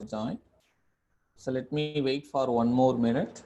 join. So let me wait for 1 more minute.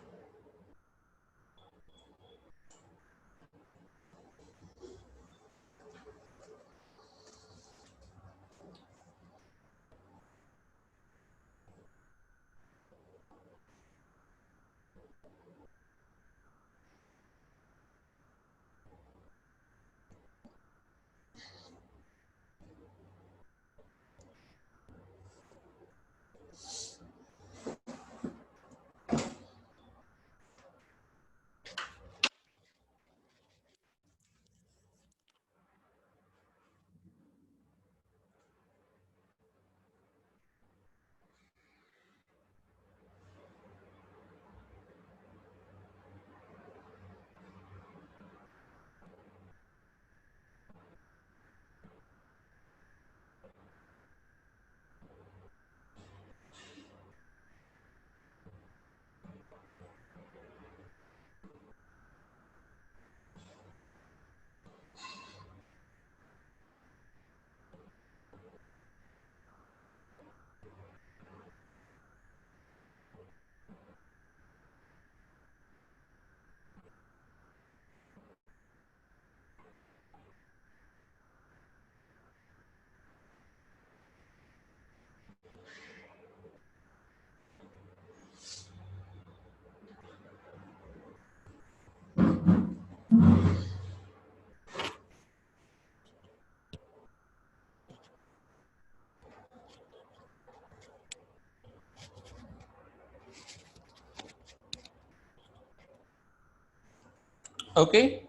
Okay.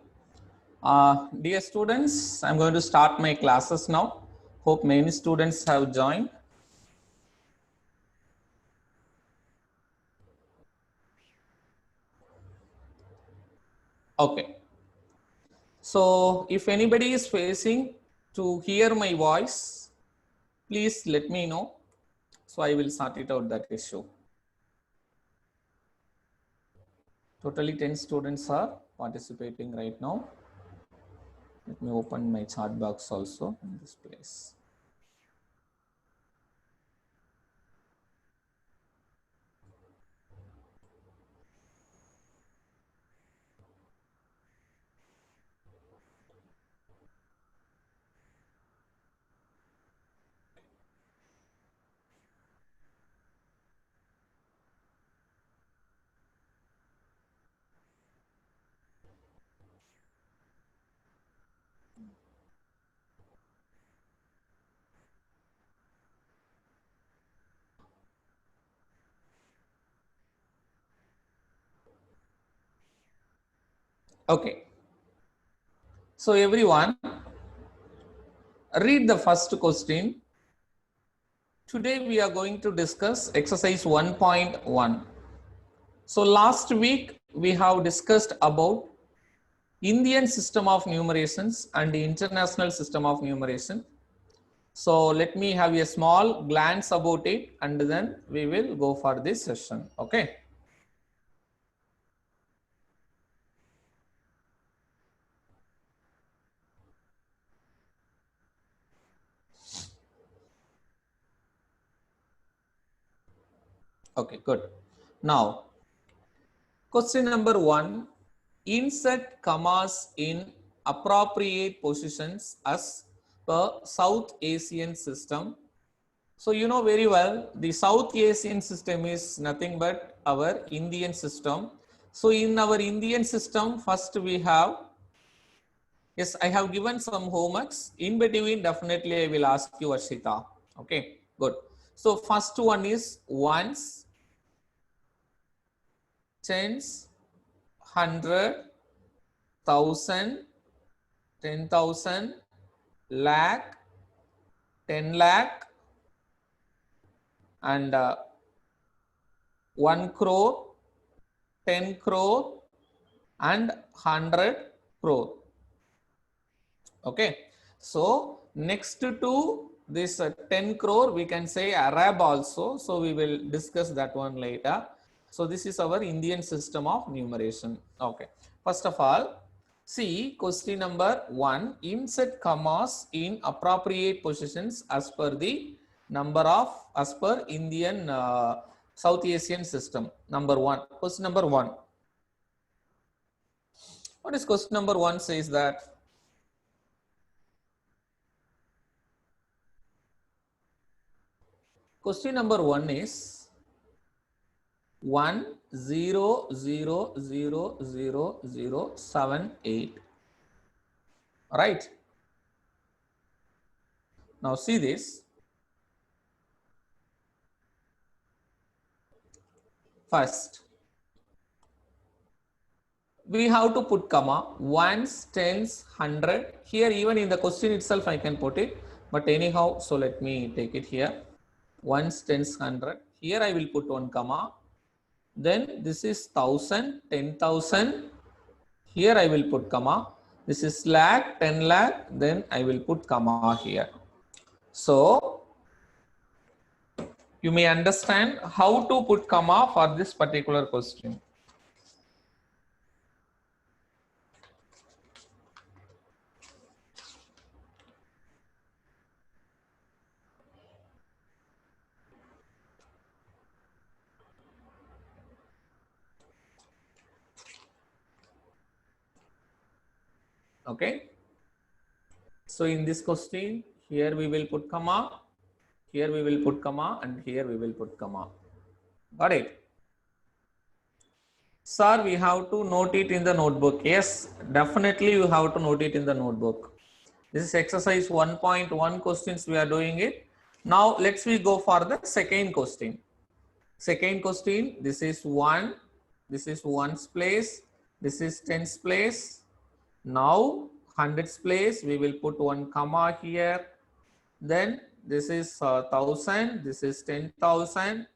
Dear students, I'm going to start my classes now. Hope many students have joined. Okay. So if anybody is facing to hear my voice, please let me know. So I will sort it out that issue. Totally 10 students are participating right now. Let me open my chat box also in this place. Okay. So everyone, read the first question. Today we are going to discuss exercise 1.1. So last week we have discussed about Indian system of numerations and the international system of numeration. So let me have a small glance about it and then we will go for this session. Okay. Okay, good. Now, question number 1, insert commas in appropriate positions as per South Asian system. So you know very well the South Asian system is nothing but our Indian system. So in our Indian system, first we have, yes, I have given some homeworks. In between, definitely I will ask you, Ashita. Okay, good. So first one is ones, tens, 100, 1000, 10,000, lakh, 10 lakh, and 1 crore, 10 crore, and 100 crore. Okay. So next to this 10 crore, we can say Arab also. So we will discuss that one later. So this is our Indian system of numeration. Okay. First of all, see question number 1, insert commas in appropriate positions as per the number of as per Indian South Asian system. Number one, question number one. What is question number one says that? Question number one is 1000078. Right. Now see this. First, we have to put comma ones, tens, 100. Here even in the question itself I can put it. But anyhow, so let me take it here. Ones, tens, 100. Here I will put one comma. Then this is 1000, 10,000. Here I will put comma. This is lakh, 10 lakh. Then I will put comma here. So you may understand how to put comma for this particular question. Okay. So in this question, here we will put comma, here we will put comma, and here we will put comma. Got it? Sir, we have to note it in the notebook. Yes, definitely you have to note it in the notebook. This is exercise 1.1 questions we are doing it. Now let's we go for the second question. Second question, this is 1, this is 1's place, this is 10's place. Now 100's place, we will put one comma here. Then this is 1000, this is 10,000,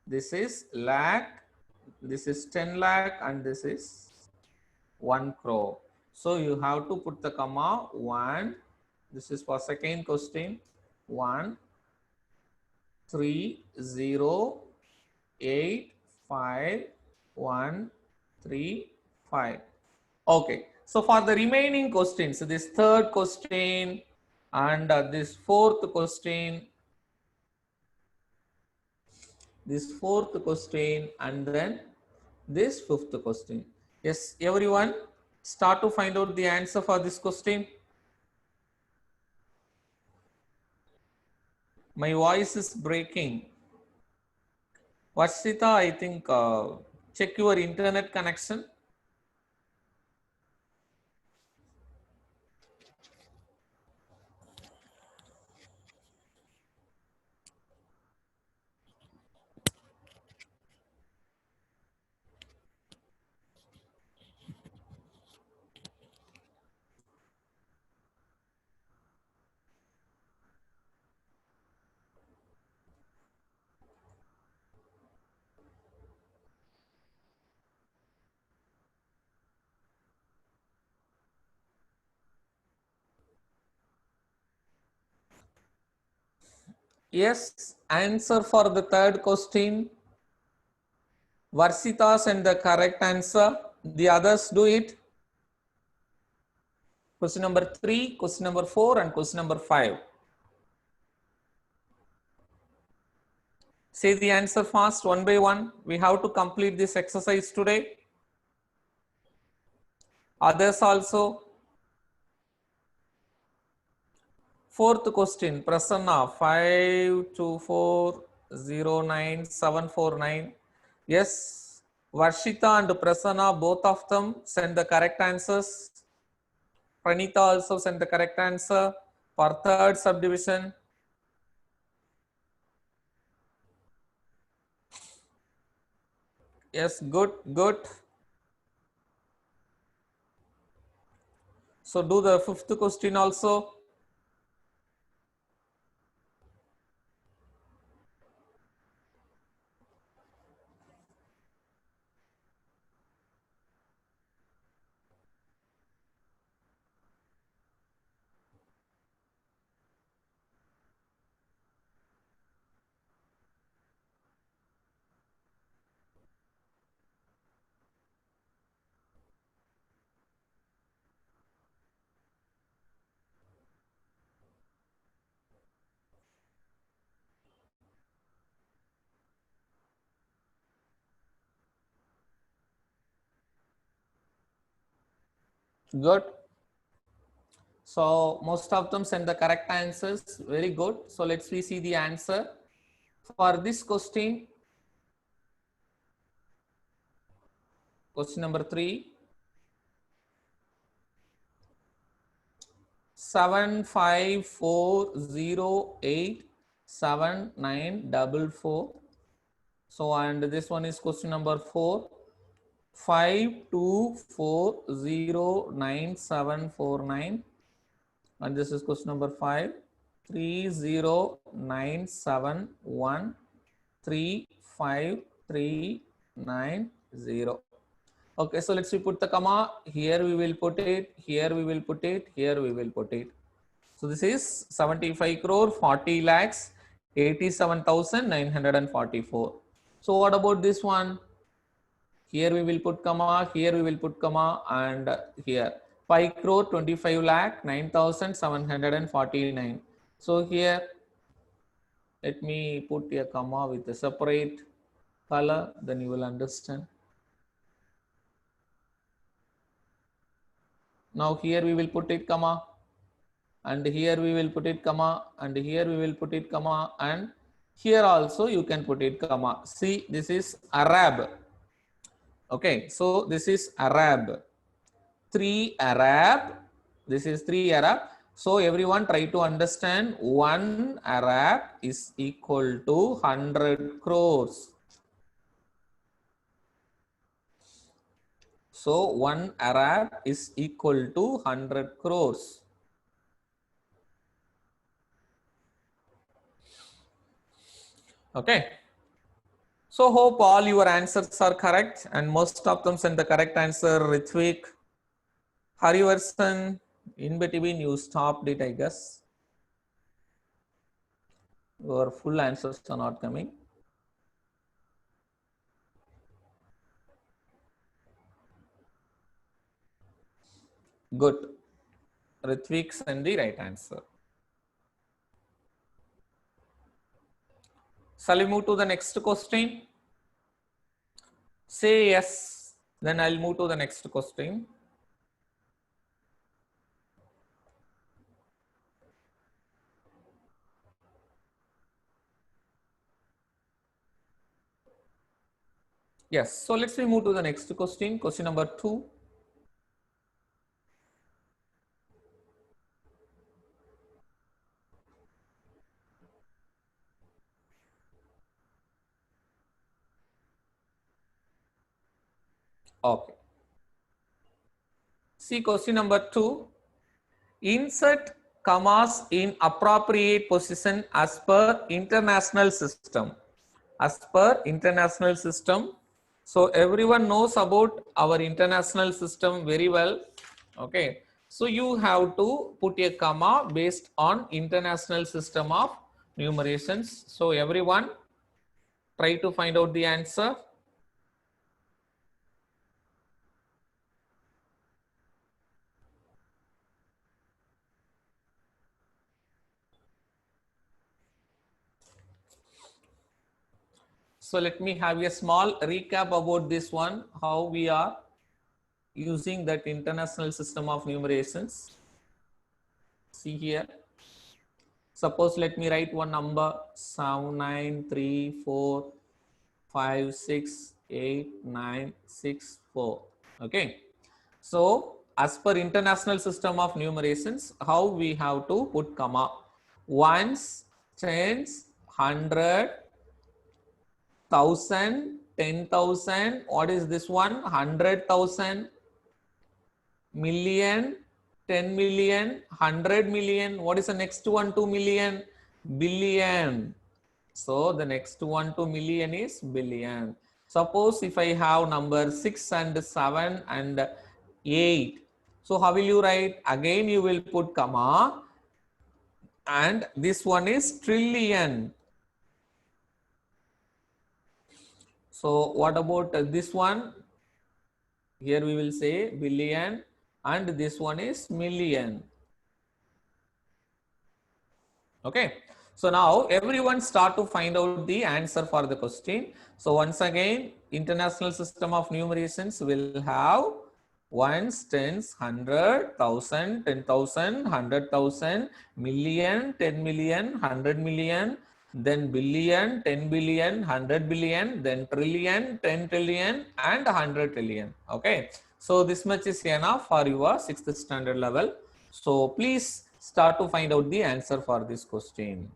this is lakh, this is 10 lakh, and this is 1 crore. So you have to put the comma 1. This is for second question. 1 3 0 8 5 1 3 5. Okay. So for the remaining questions, so this third question and this fourth question, and then this fifth question. Yes, everyone, start to find out the answer for this question. My voice is breaking. Varshita, I think check your internet connection. Yes, answer for the third question. Varshita send the correct answer. The others do it. Question number 3, question number 4, and question number 5. Say the answer fast, one by one. We have to complete this exercise today. Others also. Fourth question, Prasanna, 52409749. Yes, Varshita and Prasanna, both of them send the correct answers. Pranita also sent the correct answer for third subdivision. Yes, good, good. So do the fifth question also. Good. So most of them send the correct answers. Very good. So let's see the answer for this question. Question number 3. 75408794. So and this one is question number 4. 52409749, and this is question number 5. 309713539. Okay, so let's put the comma. Here we will put it, here we will put it, here we will put it. So this is 75 crore 40 lakhs 87,944. So what about this one? Here we will put comma, here we will put comma, and here 5 crore 25 lakh 9,749. So here let me put a comma with a separate color, then you will understand. Now here we will put it comma, and here we will put it comma, and here we will put it comma, and here also you can put it comma. See, this is Arab. Okay, so this is Arab. 3 Arab. This is 3 Arab. So everyone try to understand 1 Arab is equal to 100 crores. So 1 Arab is equal to 100 crores. Okay. So hope all your answers are correct, and most of them send the correct answer. Ritvik, Harivarsan, in between you stopped it, I guess. Your full answers are not coming. Good. Ritvik send the right answer. Shall we move to the next question? Say yes, then I'll move to the next question. Yes, so let's move to the next question. Question number 2. Okay. See question number 2. Insert commas in appropriate position as per international system. As per international system. So everyone knows about our international system very well. Okay. So you have to put a comma based on international system of numerations. So everyone try to find out the answer. So let me have a small recap about this one, how we are using that international system of numerations. See here. Suppose let me write one number 7, 9, 3, 4, 5, 6, 8, 9, 6, 4. Okay. So as per international system of numerations, how we have to put comma? Ones, tens, 100, 1,000, 10,000. What is this one? 100,000, million, 10 million, 100 million. What is the next one to million? Billion. So the next one to million is billion. Suppose if I have number 6 and 7 and 8. So how will you write? Again you will put comma, and this one is trillion. So what about this one? Here we will say billion, and this one is million. Okay. So now everyone start to find out the answer for the question. So once again, international system of numerations will have ones, tens, 100,000, 10,000, 100,000, million, 10 million, 100 million, then billion, 10 billion, 100 billion, then trillion, 10 trillion, and 100 trillion. Okay, so this much is enough for your 6th standard level. So please start to find out the answer for this question.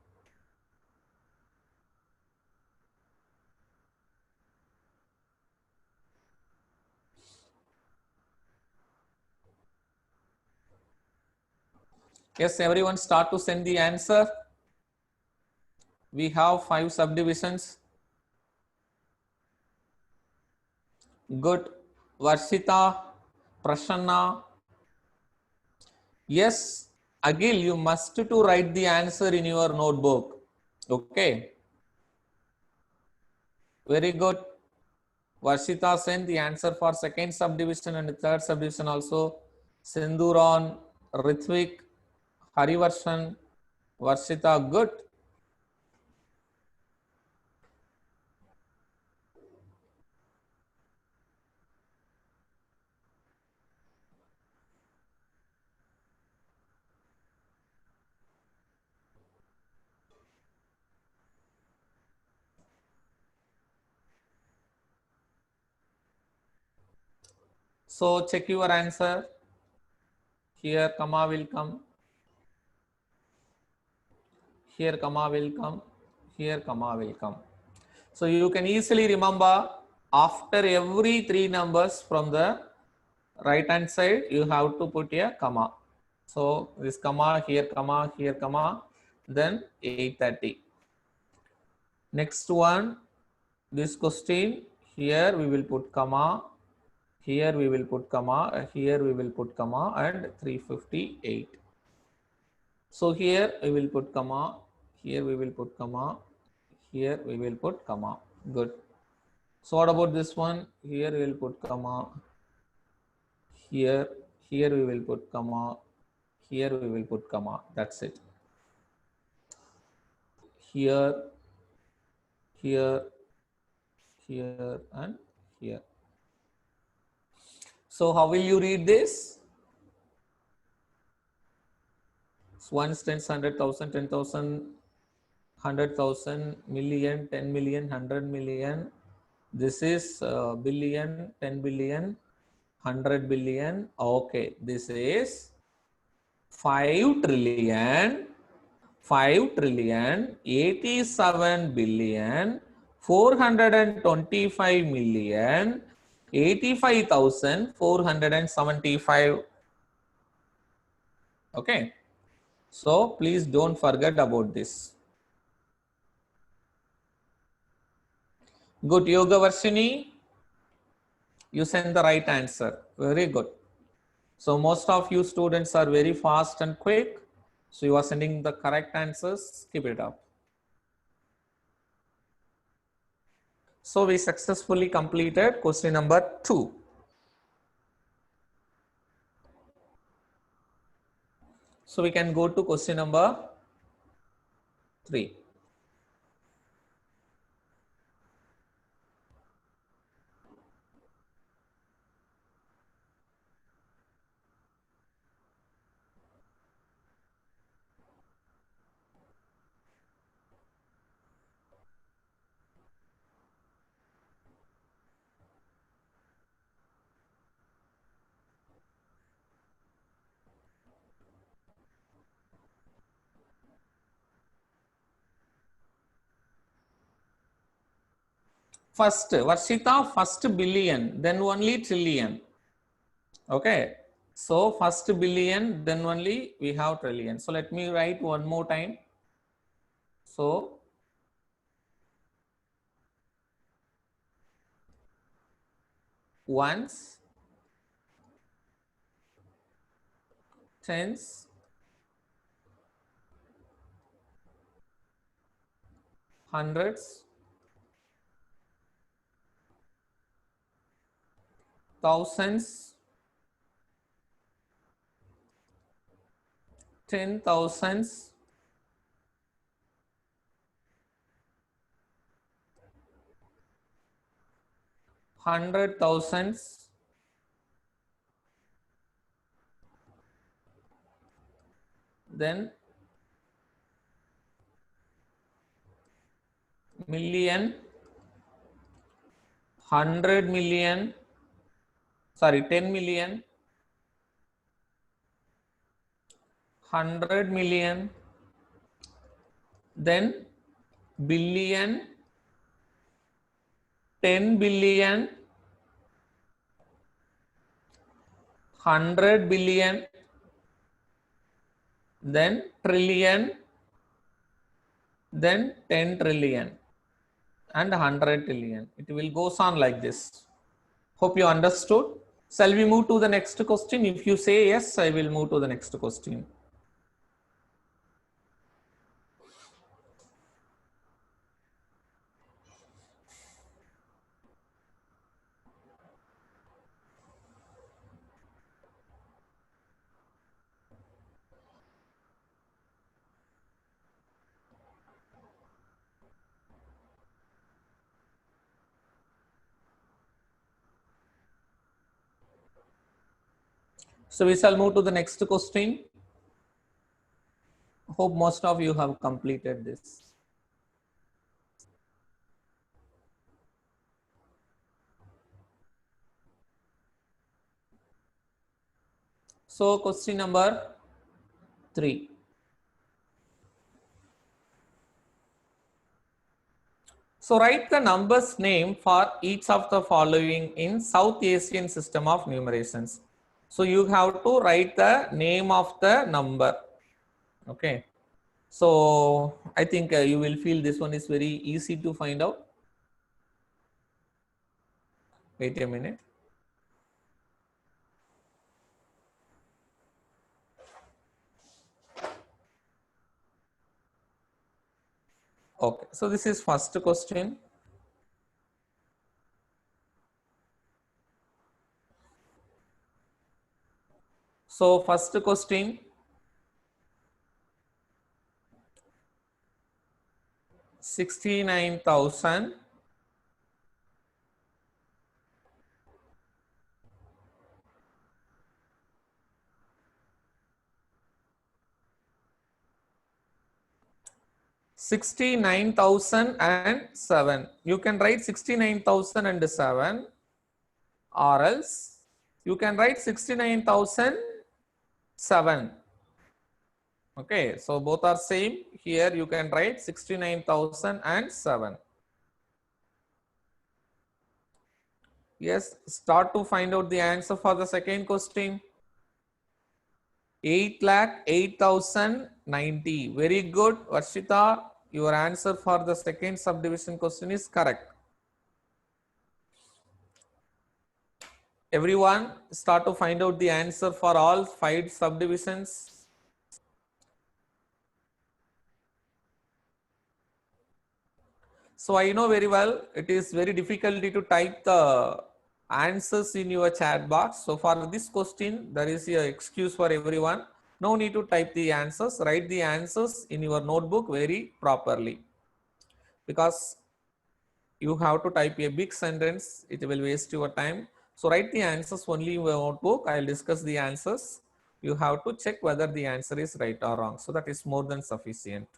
Yes, everyone start to send the answer. We have 5 subdivisions. Good. Varshita, Prasanna. Yes, Agil, you must to write the answer in your notebook. Okay. Very good. Varshita sent the answer for 2nd subdivision and 3rd subdivision also. Sindhuran, Rithvik, Harivarshan, Varshita, good. So check your answer. Here comma will come. Here comma will come. Here comma will come. So you can easily remember after every 3 numbers from the right hand side, you have to put a comma. So this comma, here comma, then 830. Next one, this question, here we will put comma, here we will put comma, here we will put comma, and 358. So here we will put comma, here we will put comma, here we will put comma. Good. So what about this one? Here we will put comma, here we will put comma, here we will put comma. That's it. Here, here, here, and here. So how will you read this? Ones, tens, 100,000, 10,000, 100,000, million, 10 million, 100 million. This is billion, 10 billion, 100 billion. Okay, this is 5 trillion, 87 billion, 425 million, 85,475. Okay, so please don't forget about this. Good, Yoga Varshini, you send the right answer. Very good. So most of you students are very fast and quick. So you are sending the correct answers. Keep it up. So we successfully completed question number 2. So we can go to question number 3. First, Varshita, first billion, then only trillion. Okay. So first billion, then only we have trillion. So let me write one more time. So ones, tens, hundreds, thousands, 10,000s, hundred thousands, then million, 100 million, sorry, 10 million, 100 million, then billion, 10 billion, 100 billion, then trillion, then 10 trillion and 100 trillion. It will goes on like this. Hope you understood. Shall we move to the next question? If you say yes, I will move to the next question. So we shall move to the next question. Hope most of you have completed this. So question number 3. So write the numbers name for each of the following in South Asian system of numerations. So you have to write the name of the number. Okay. So I think you will feel this one is very easy to find out. Wait a minute. Okay. So this is first question. So first question, 69,000 69,007. You can write 69,007 or else you can write 69,007. Okay, so both are same. Here you can write 69,007. Yes, start to find out the answer for the second question. 8,08,090. Very good, Varshita. Your answer for the second subdivision question is correct. Everyone, start to find out the answer for all 5 subdivisions. So I know very well it is very difficult to type the answers in your chat box. So for this question, there is an excuse for everyone. No need to type the answers. Write the answers in your notebook very properly. Because you have to type a big sentence, it will waste your time. So write the answers only in your notebook. I will discuss the answers. You have to check whether the answer is right or wrong. So that is more than sufficient.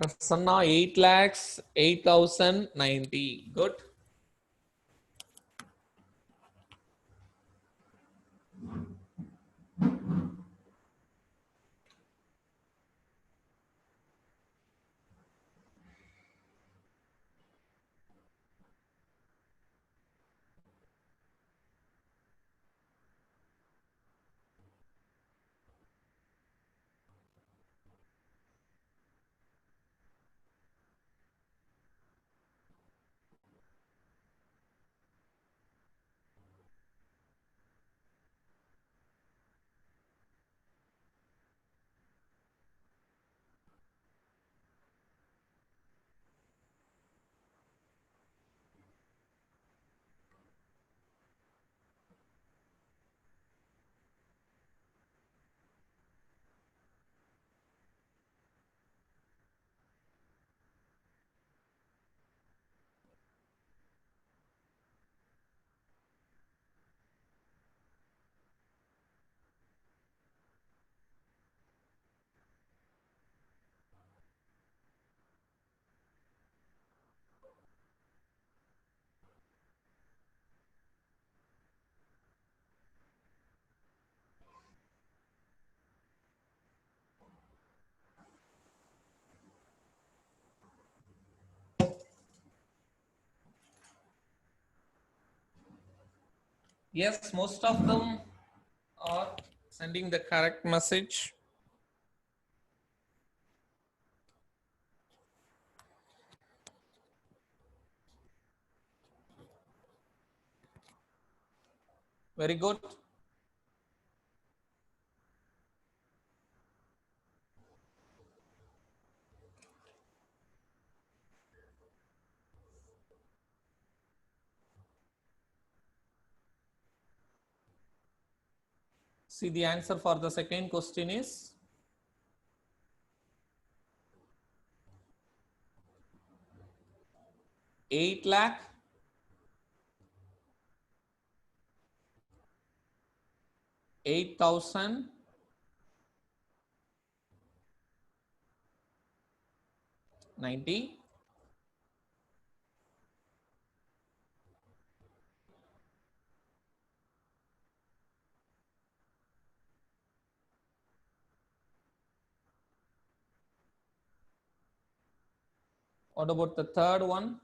Prasanna, 8,08,090. Good. Yes, most of them are sending the correct message. Very good. See, the answer for the second question is 8 lakh 8,090. What about the third one?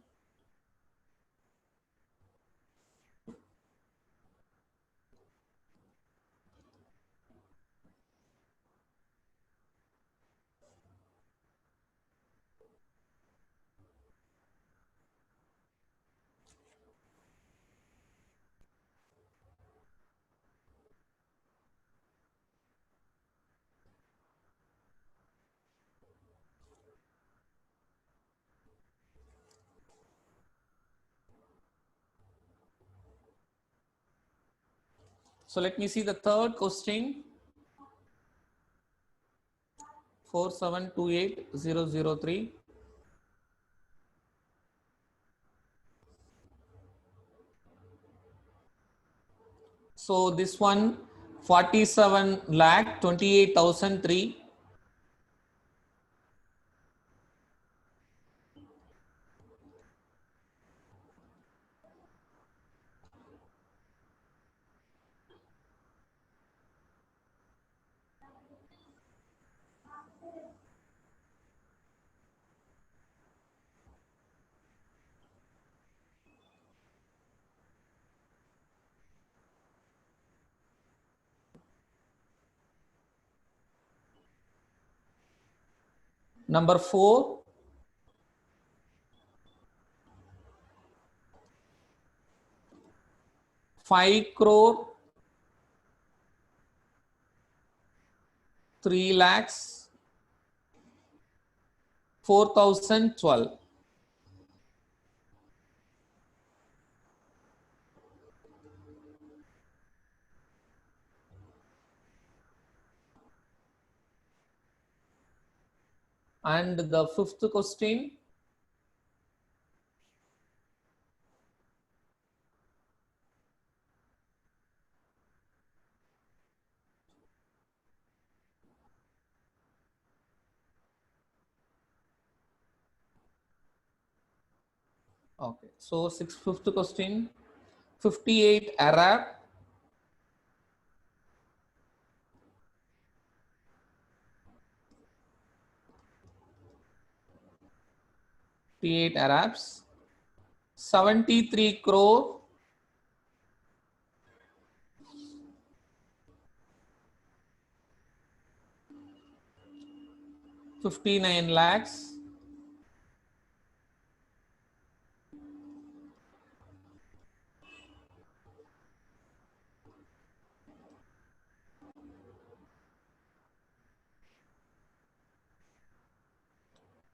So let me see the third question. 4728003. So this one 47 lakh 28,003. Number 4, 5 crore 3 lakhs 4,012. And the fifth question, okay, so fifth question, 58 Arab 58 Arabs 73 crore 59 lakhs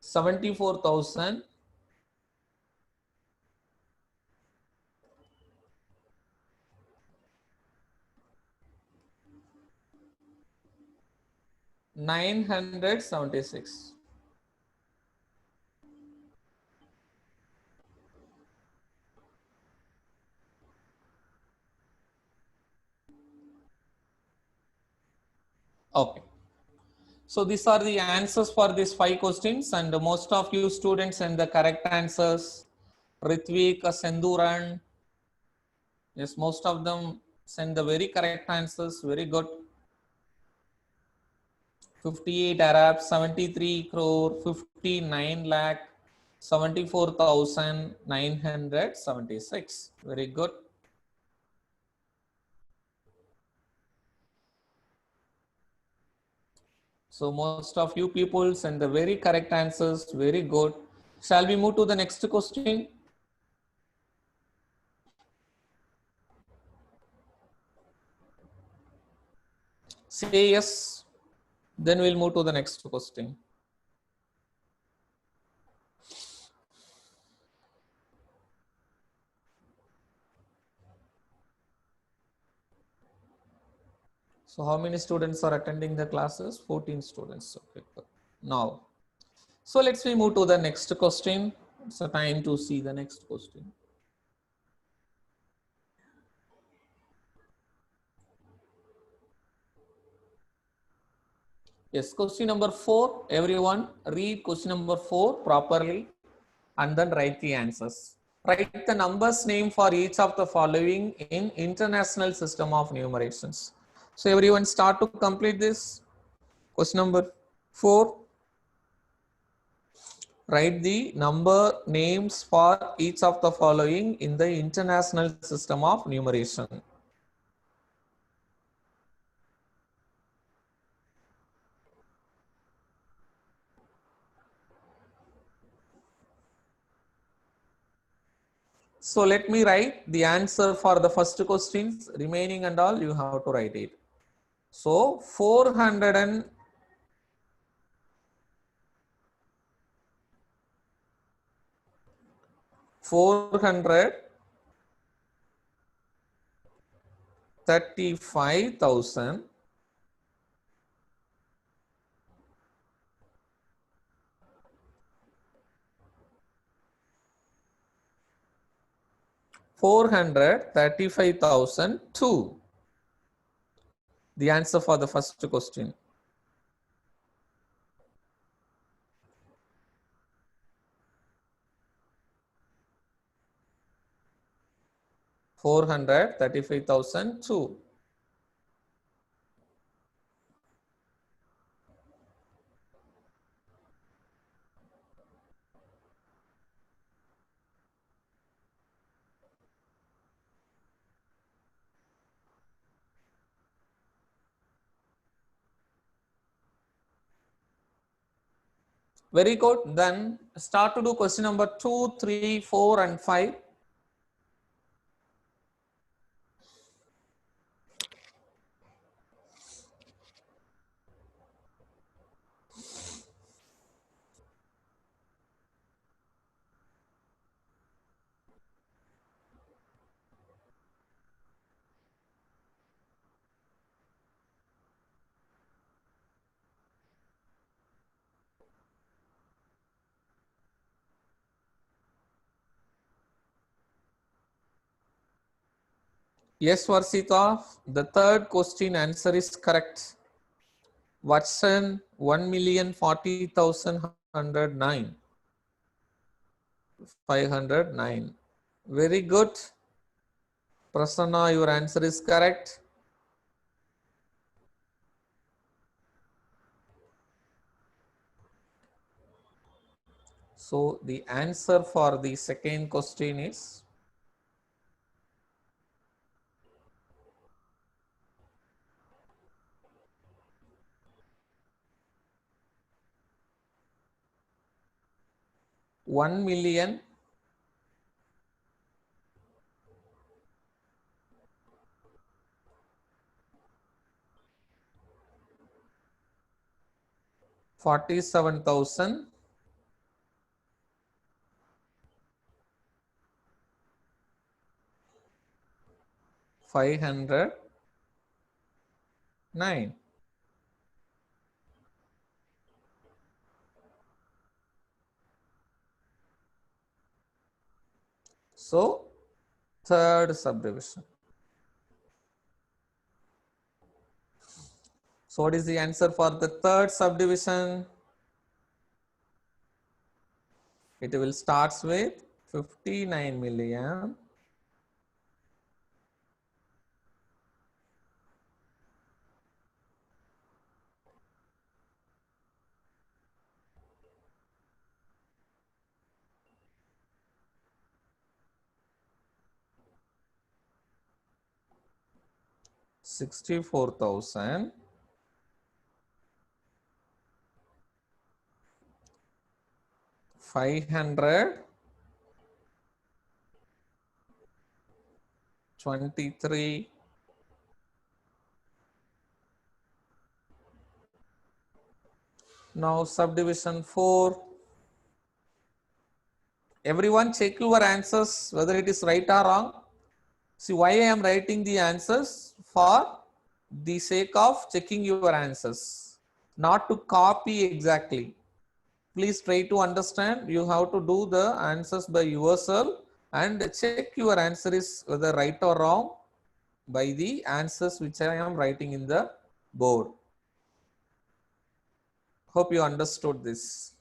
74,000 976. Okay. So these are the answers for these 5 questions, and most of you students send the correct answers. Ritvik, Senduran, yes, most of them send the very correct answers. Very good. 58 Arabs, 73 crore, 59 lakh, 74,976. Very good. So most of you people send the very correct answers. Very good. Shall we move to the next question? Say yes. Then we'll move to the next question. So how many students are attending the classes? 14 students. Okay. Now, so let's we move to the next question. It's a time to see the next question. Yes, question number 4. Everyone read question number 4 properly and then write the answers. Write the numbers name for each of the following in International System of Numerations. So everyone start to complete this. Question number 4. Write the number names for each of the following in the International System of Numeration. So let me write the answer for the first questions. Remaining and all you have to write it. So 435,000 435,002. The answer for the first question. 435,002. Very good. Then start to do question number 2, 3, 4, and 5. Yes, Varsita, the third question answer is correct. Watson, 1,040,109. 509. Very good. Prasanna, your answer is correct. So the answer for the second question is one million 47,509. So third subdivision. So what is the answer for the third subdivision? It will start with 59 million 64,000 523. Now subdivision 4. Everyone check your answers whether it is right or wrong. See why I am writing the answers, for the sake of checking your answers, not to copy exactly. Please try to understand. You have to do the answers by yourself and check your answer is whether right or wrong by the answers which I am writing in the board. Hope you understood this.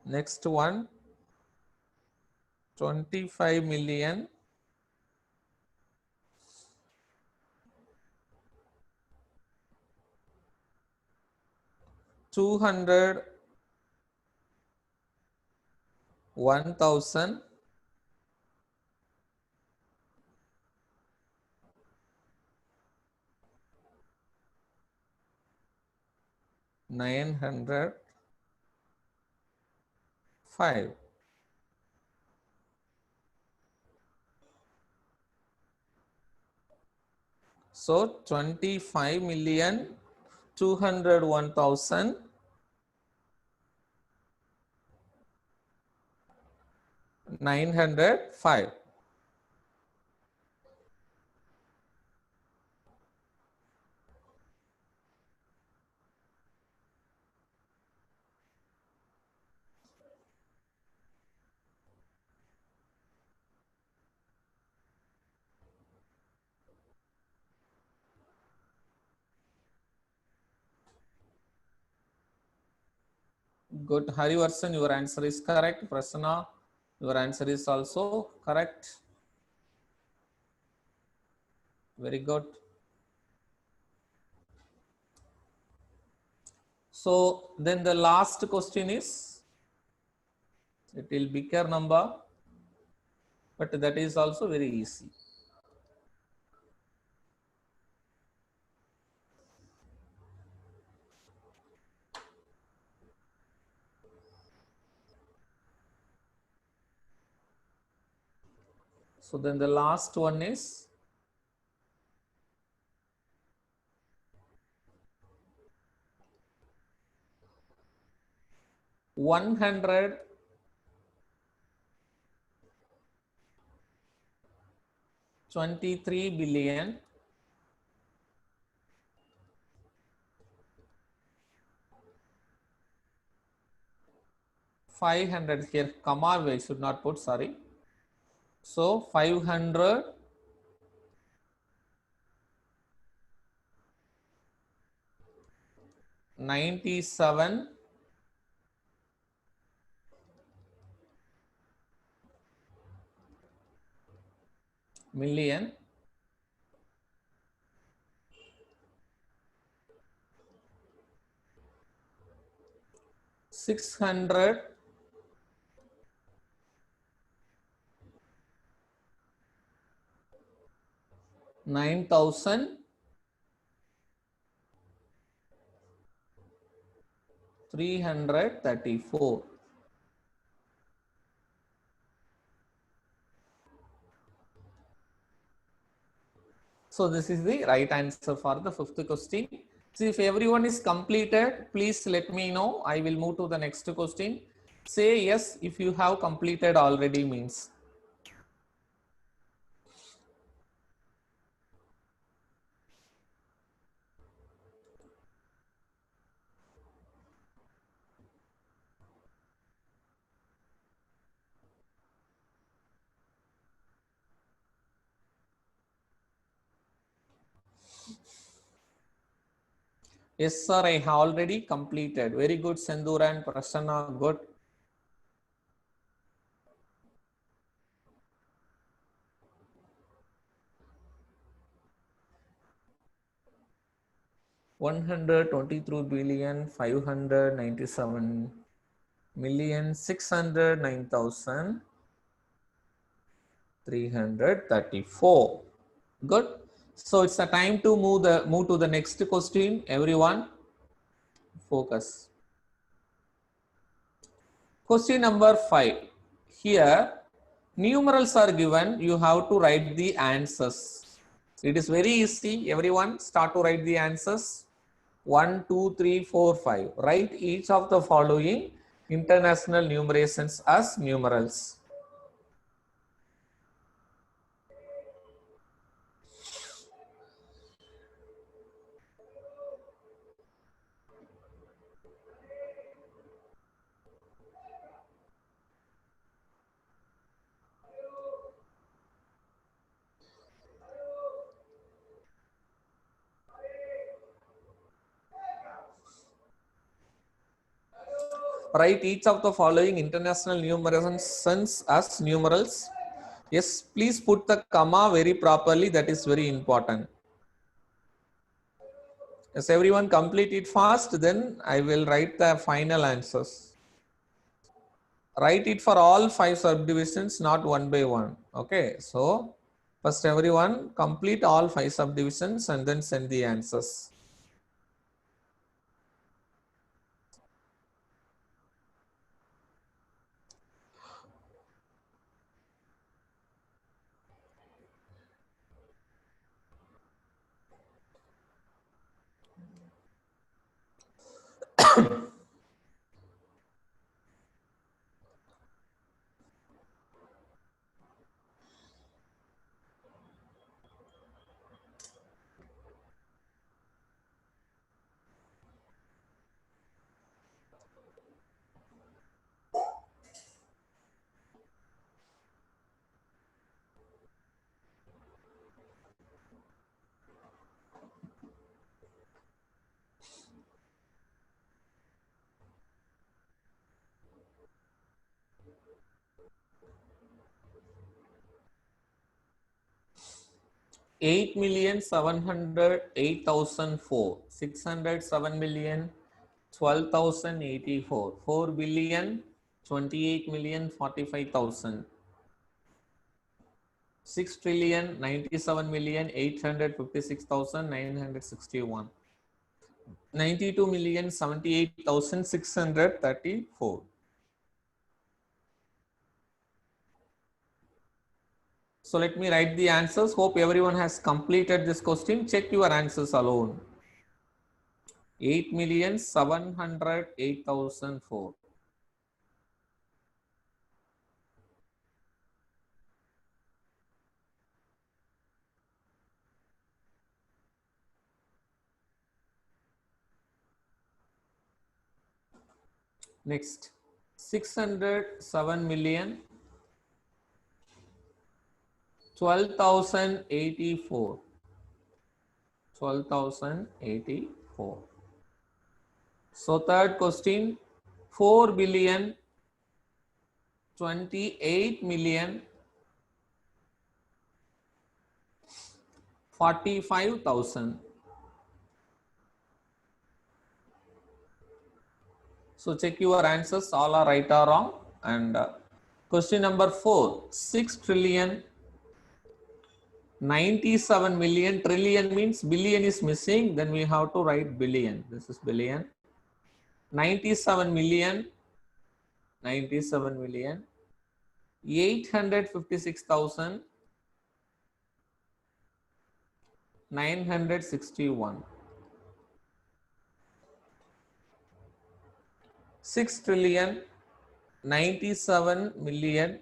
Next one, 25 million 201,905. So 25,201,905. Good. Harivarsan, your answer is correct. Prasanna, your answer is also correct. Very good. So then the last question is, it will be bigger number, but that is also very easy. So then the last one is 123 billion 500, here comma we should not put, sorry. So 597 million 609,334. So this is the right answer for the fifth question. See, if everyone is completed, please let me know. I will move to the next question. Say yes if you have completed already means. Yes, sir, I have already completed. Very good, Sendura and Prasanna. Good. $123,597,609,334. Good. So it's a time to move to the next question. Everyone, focus. Question number 5. Here, numerals are given. You have to write the answers. It is very easy. Everyone, start to write the answers. 1, 2, 3, 4, 5. Write each of the following international numerations as numerals. Write each of the following international numerations as numerals. Yes, please put the comma very properly. That is very important. As everyone complete it fast, then I will write the final answers. Write it for all 5 subdivisions, not one by one. Okay, so first everyone complete all 5 subdivisions and then send the answers. Eight million 708,004, 607,000,000, 12,084, 4,000,000,000, 28,045,000, 6,97,856,961, 92,078,634. So let me write the answers. Hope everyone has completed this question. Check your answers alone. 8,708,004. Next, 607 million, 12,084, 12,084. So third question, 4 billion, 28 million, 45,000. So check your answers, all are right or wrong. And question number 4, 6 trillion, 97 million. Trillion means billion is missing, then we have to write billion. This is billion. 97 million, 97 million, 856,961. 6 trillion, 97 million,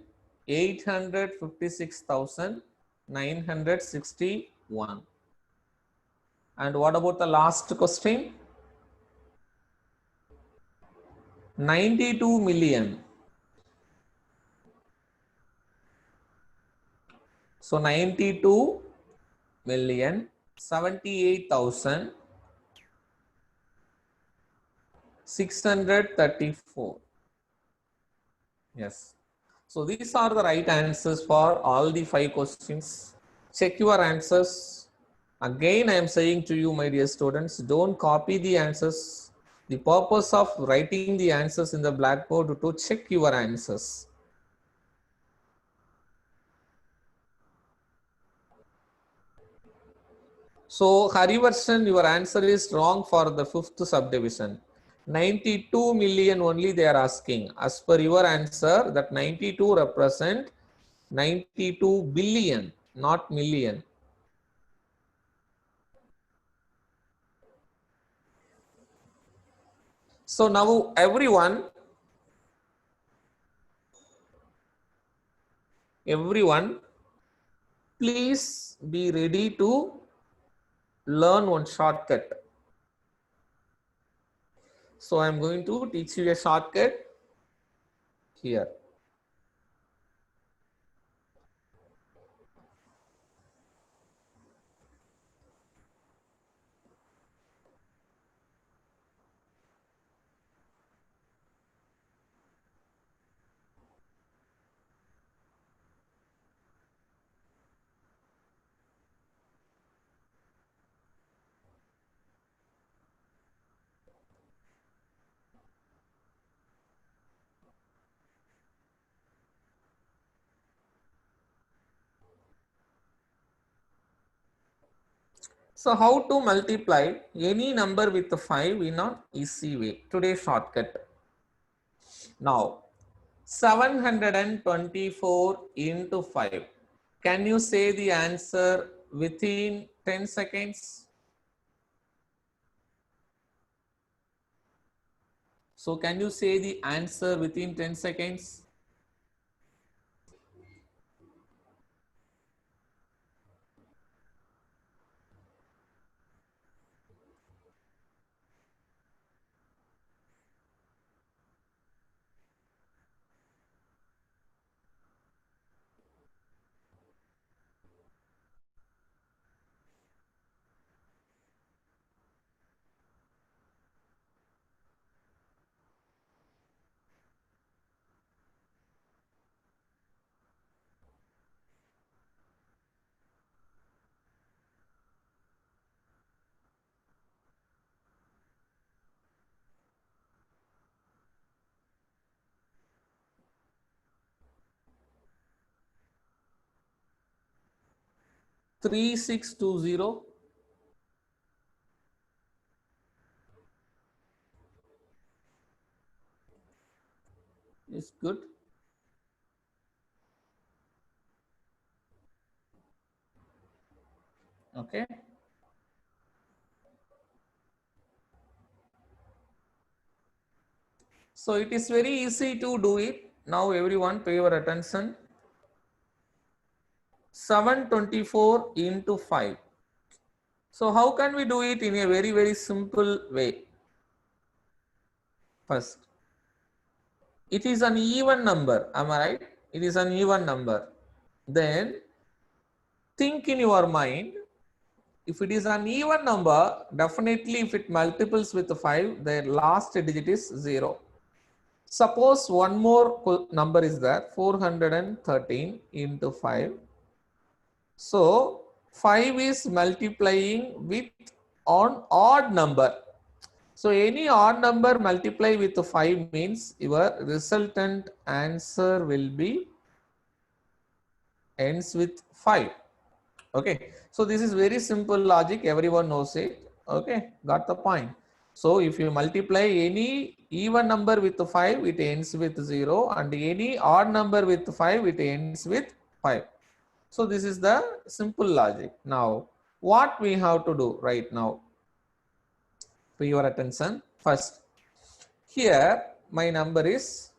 856,961. And what about the last question? 92 million. So 92 million, 78,634. Yes. So these are the right answers for all the 5 questions. Check your answers. Again, I am saying to you, my dear students, don't copy the answers. The purpose of writing the answers in the blackboard to check your answers. So Harivarshan, your answer is wrong for the fifth subdivision. 92 million only they are asking. As per your answer, that 92 represent 92 billion, not million. So now everyone, please be ready to learn one shortcut. So I am going to teach you a shortcut here. So how to multiply any number with 5 in an easy way? Today's shortcut. Now 724 into 5. Can you say the answer within 10 seconds? So can you say the answer within 10 seconds? Three six two zero is good. Okay. So it is very easy to do it. Now everyone pay your attention. 724 into 5. So how can we do it in a very simple way? First, it is an even number. Am I right? It is an even number. Then think in your mind, if it is an even number, definitely if it multiples with 5, the last digit is 0. Suppose one more number is there, 413 into 5. So 5 is multiplying with an odd number. So any odd number multiply with 5 means your resultant answer will be ends with 5. Okay. So this is very simple logic. Everyone knows it. Okay. Got the point. So if you multiply any even number with 5, it ends with 0, and any odd number with 5, it ends with 5. So this is the simple logic. Now, what we have to do right now? Pay your attention. First, here my number is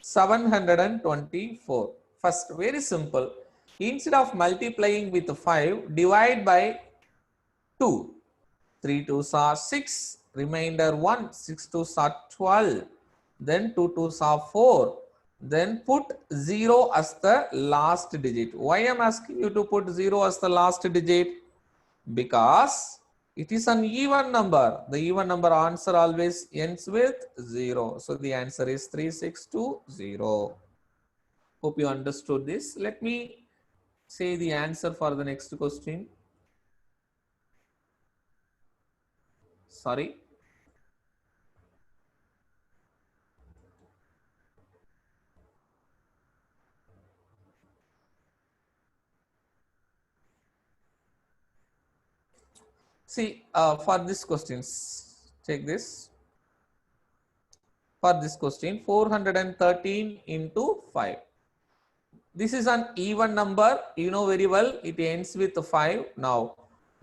724. First, very simple. Instead of multiplying with 5, divide by 2. 3 2s are 6, remainder 1, 6 2s are 12, then 2 2s are 4. Then put 0 as the last digit. Why I am asking you to put 0 as the last digit? Because it is an even number. The even number answer always ends with 0. So the answer is 3620. Hope you understood this. Let me say the answer for the next question. Sorry. See, for this questions, take this. For this question, 413 into 5. This is an even number, you know very well, it ends with 5. Now,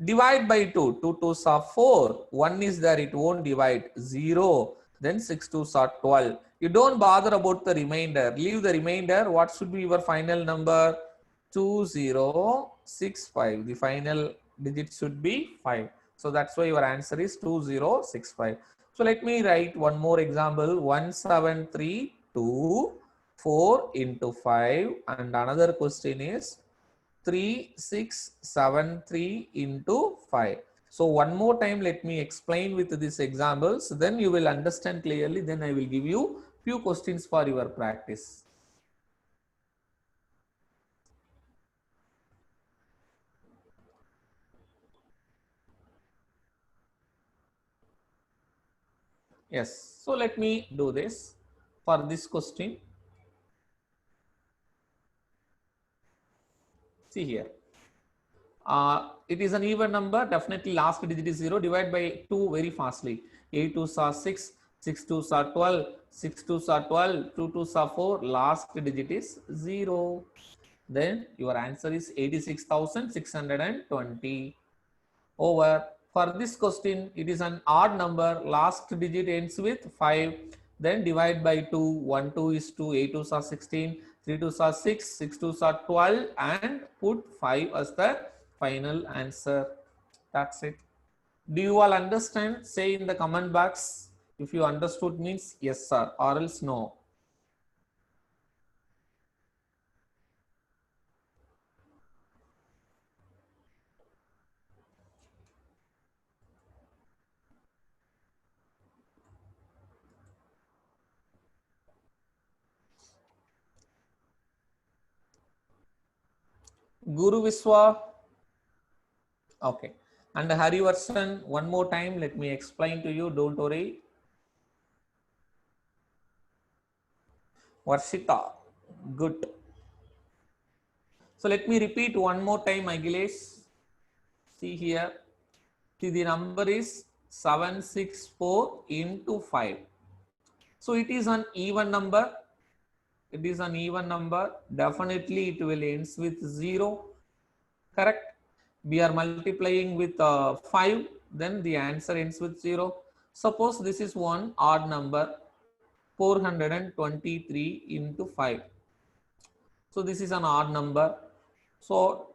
divide by 2. 2 2s are 4. 1 is there, it won't divide. 0. Then 6 2s are 12. You don't bother about the remainder. Leave the remainder. What should be your final number? 2065. The final digit should be 5. So that's why your answer is 2065. So let me write one more example. 1732 4 into 5, and another question is 3673 into 5. So one more time let me explain with these examples, then you will understand clearly, then I will give you few questions for your practice. Yes, so let me do this for this question. See here. It is an even number, definitely last digit is 0. Divide by 2 very fastly. 8 2s are 6, 6 2s are 12, 6 2s are 12, 2 2s are 4, last digit is 0. Then your answer is 86,620. Over. For this question, it is an odd number, last digit ends with 5. Then divide by 2, 1 2 is 2, 8 2s are 16, 3 2s are 6, 6 2s are 12, and put 5 as the final answer. That's it. Do you all understand? Say in the comment box if you understood, means yes sir, or else no. Guru Viswa. Okay. And Hari Varsan, one more time, let me explain to you, don't worry. Varshita, good. So let me repeat one more time, Agilesh. See here, see the number is 764 into 5. So it is an even number. It is an even number. Definitely it will ends with 0. Correct? We are multiplying with 5. Then the answer ends with 0. Suppose this is one odd number. 423 into 5. So this is an odd number. So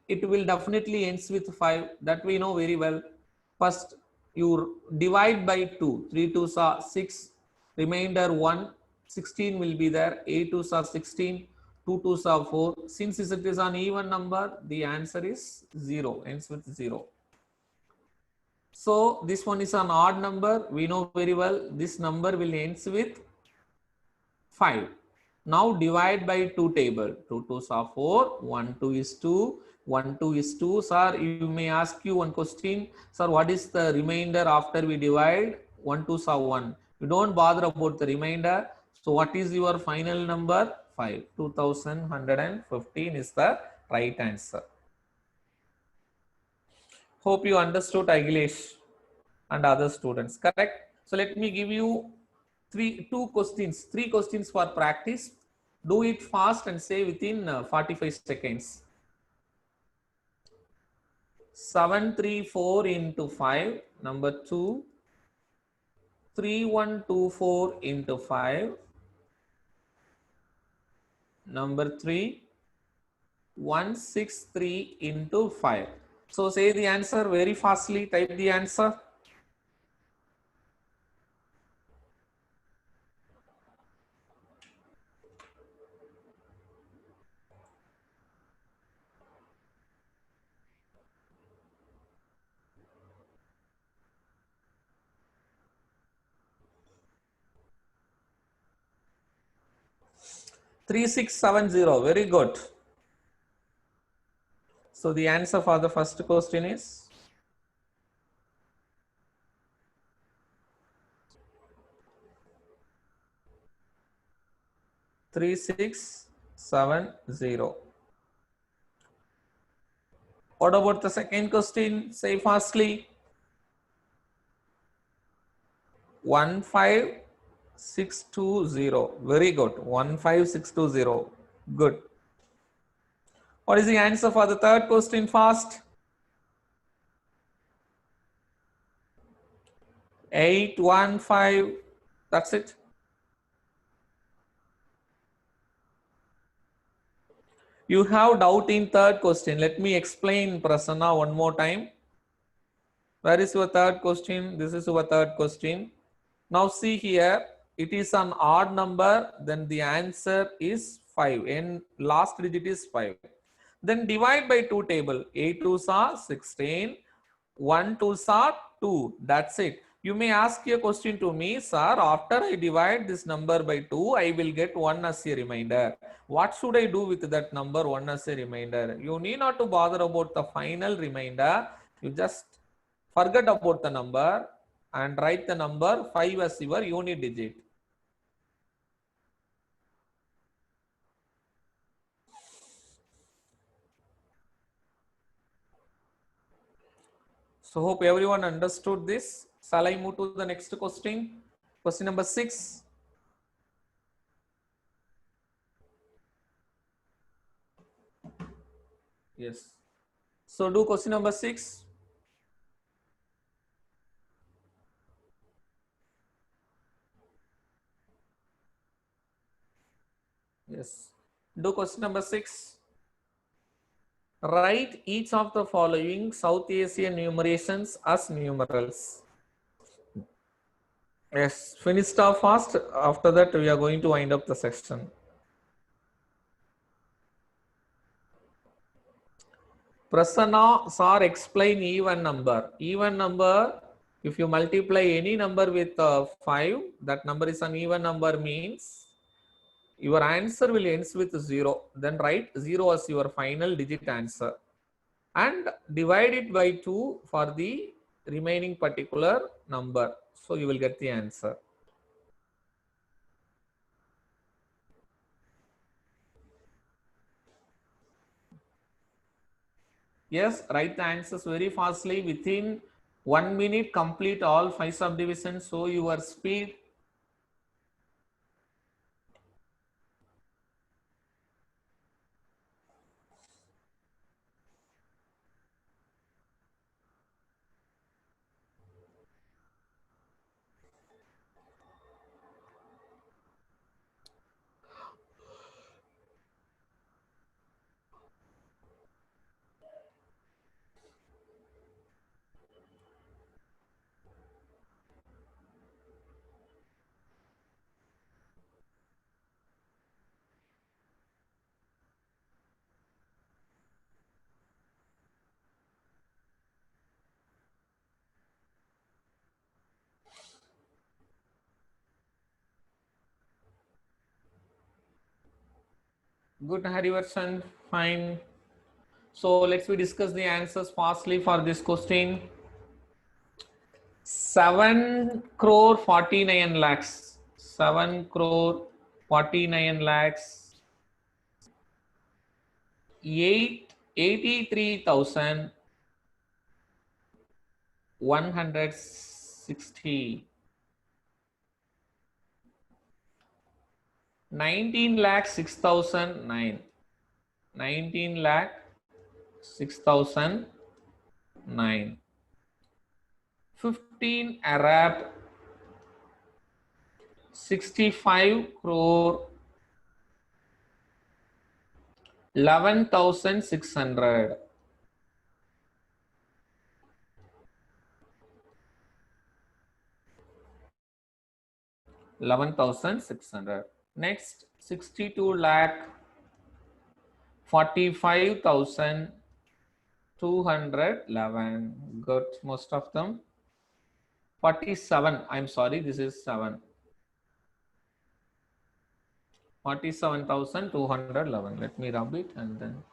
it will definitely ends with 5. That we know very well. First you divide by 2. 3 2s are 6. Remainder 1. 16 will be there. 8 2s are 16. 2 2s are 4. Since it is an even number, the answer is 0. Ends with 0. So this one is an odd number. We know very well. This number will ends with 5. Now divide by 2 table. 2 2s are 4, 1 2 is 2, 1 2 is 2. Sir, you may ask you one question. Sir, what is the remainder after we divide? 1 2s are 1. You don't bother about the remainder. So what is your final number? 5. 2115 is the right answer. Hope you understood, Agilesh and other students. Correct? So let me give you three questions for practice. Do it fast and say within 45 seconds. 734 into 5. Number 2. 3124 into 5. Number 3. 163 into 5. So say the answer very fastly. Type the answer. 3670. Very good. So the answer for the first question is 3670. What about the second question? Say fastly. 15620. Very good. 15620. Good. What is the answer for the third question fast? 815. That's it. You have doubt in third question. Let me explain, Prasanna, one more time. Where is your third question? This is your third question. Now see here, it is an odd number, then the answer is 5 and last digit is 5. Then divide by 2 table. 8 2s are 16, 1 2s are 2. That's it. You may ask a question to me, sir, after I divide this number by 2, I will get 1 as a remainder. What should I do with that number 1 as a remainder? You need not to bother about the final remainder. You just forget about the number and write the number 5 as your unit digit. So hope everyone understood this. Shall I move to the next question? Question number 6. Yes. So do question number 6. Yes. Do question number 6. Write each of the following South Asian numerations as numerals. Yes. Finish off fast. After that, we are going to wind up the section. Prasanna, sir, explain even number. Even number, if you multiply any number with 5, that number is an even number means your answer will ends with 0. Then write 0 as your final digit answer. And divide it by 2 for the remaining particular number. So you will get the answer. Yes, write the answers very fastly. Within 1 minute, complete all 5 subdivisions. So your speed. Good, Harivarshan. Fine. So let's we discuss the answers fastly for this question. 7 crore 49 lakhs. 7 crore 49 lakhs. 83,160. 19 lakh 6,009. 19 lakh 6,009. 15 Arab 65 crore 11,600. 11,600. Next 62 lakh 45,211. Got most of them. 47. I'm sorry, this is 7. 47,211. Let me rub it and then.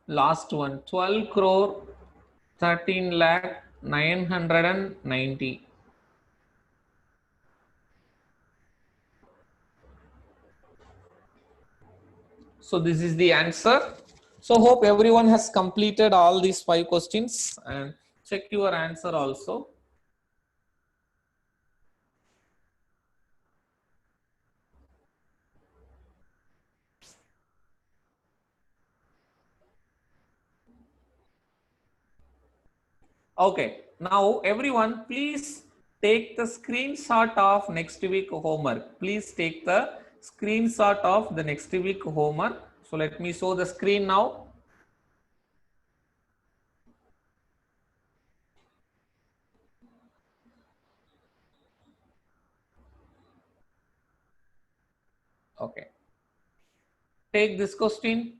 Last one, 12 crore 13 lakh 990. So this is the answer. So hope everyone has completed all these 5 questions and check your answer also. Okay, now everyone please take the screenshot of next week homework. Please take the screenshot of the next week homework. So let me show the screen now. Okay, take this question.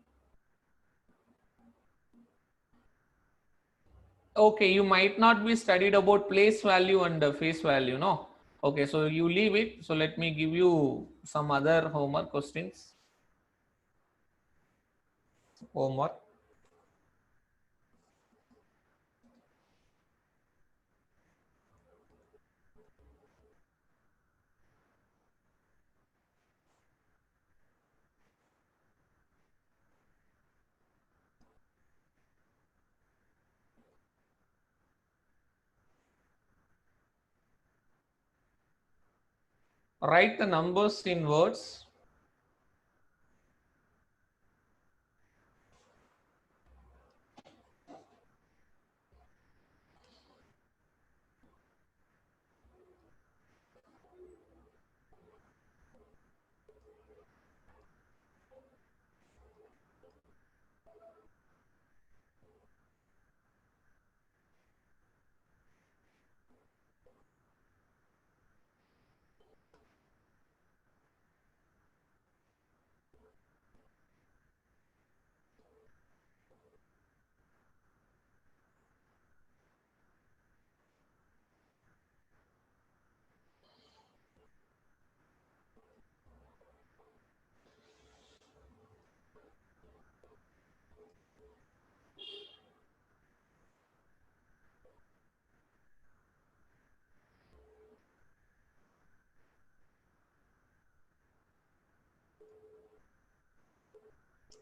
Okay, you might not be studied about place value and face value, no? Okay, so you leave it. So let me give you some other homework questions. Homework. Write the numbers in words.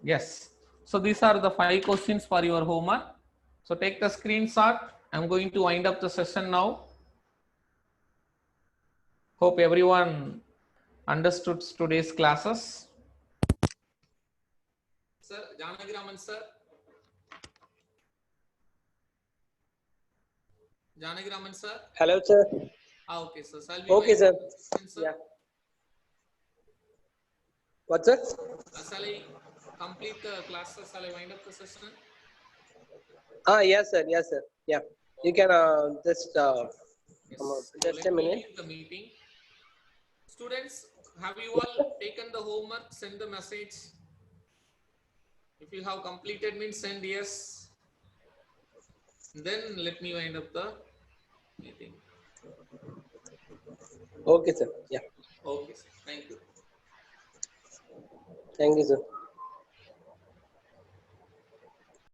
Yes. So these are the 5 questions for your homework. So take the screenshot. I'm going to wind up the session now. Hope everyone understood today's classes. Sir, Janagiraman sir. Janagiraman sir. Hello, sir. Okay, sir. Shall we Okay, wind sir. up the session, sir? Yeah. What, sir? Shall I complete the classes? Shall I wind up the session? Yes, sir. Yes, sir. Yeah. You can just Yes. So just a let me minute. leave the meeting. Students, have you all taken the homework? Send the message. If you have completed, means send yes. Then let me wind up the meeting. Okay, sir. Yeah. Okay, sir. Thank you. Thank you, sir.